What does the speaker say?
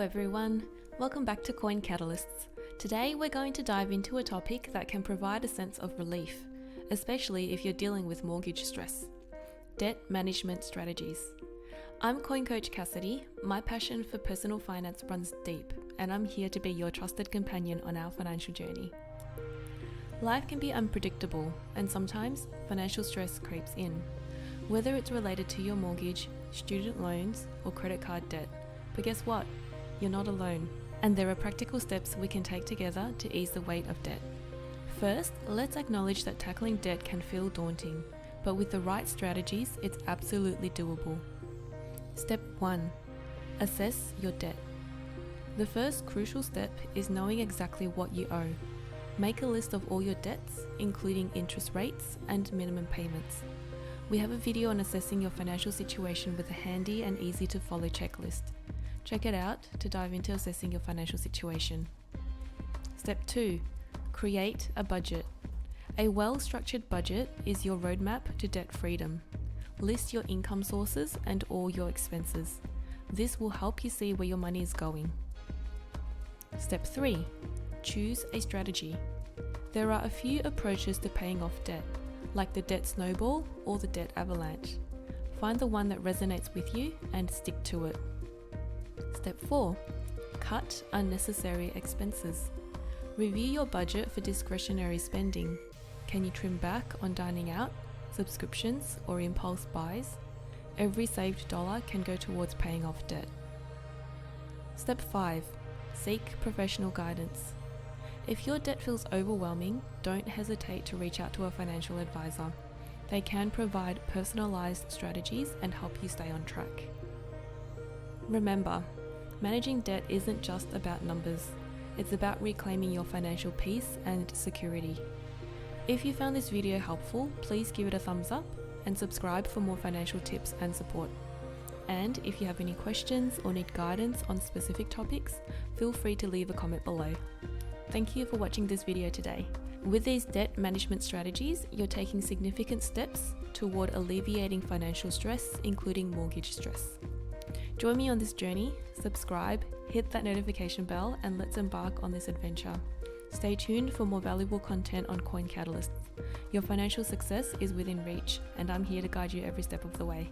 everyone, welcome back to Coin Catalysts. Today we're going to dive into a topic that can provide a sense of relief, especially if you're dealing with mortgage stress. Debt management strategies. I'm Coin Coach Cassidy. My passion for personal finance runs deep, and I'm here to be your trusted companion on our financial journey. Life can be unpredictable, and sometimes financial stress creeps in, whether it's related to your mortgage, student loans, or credit card debt. But guess what? You're not alone, and there are practical steps we can take together to ease the weight of debt. First, let's acknowledge that tackling debt can feel daunting, but with the right strategies, it's absolutely doable. Step 1. Assess your debt. The first crucial step is knowing exactly what you owe. Make a list of all your debts, including interest rates and minimum payments. We have a video on assessing your financial situation with a handy and easy to follow checklist. Check it out to dive into assessing your financial situation. Step 2. Create a budget. A well-structured budget is your roadmap to debt freedom. List your income sources and all your expenses. This will help you see where your money is going. Step 3. Choose a strategy. There are a few approaches to paying off debt, like the debt snowball or the debt avalanche. Find the one that resonates with you and stick to it. Step 4. Cut unnecessary expenses. Review your budget for discretionary spending. Can you trim back on dining out, subscriptions, or impulse buys? Every saved dollar can go towards paying off debt. Step 5. Seek professional guidance. If your debt feels overwhelming, don't hesitate to reach out to a financial advisor. They can provide personalized strategies and help you stay on track. Remember, managing debt isn't just about numbers. It's about reclaiming your financial peace and security. If you found this video helpful, please give it a thumbs up and subscribe for more financial tips and support. And if you have any questions or need guidance on specific topics, feel free to leave a comment below. Thank you for watching this video today. With these debt management strategies, you're taking significant steps toward alleviating financial stress, including mortgage stress. Join me on this journey, subscribe, hit that notification bell, and let's embark on this adventure. Stay tuned for more valuable content on Coin Catalysts. Your financial success is within reach, and I'm here to guide you every step of the way.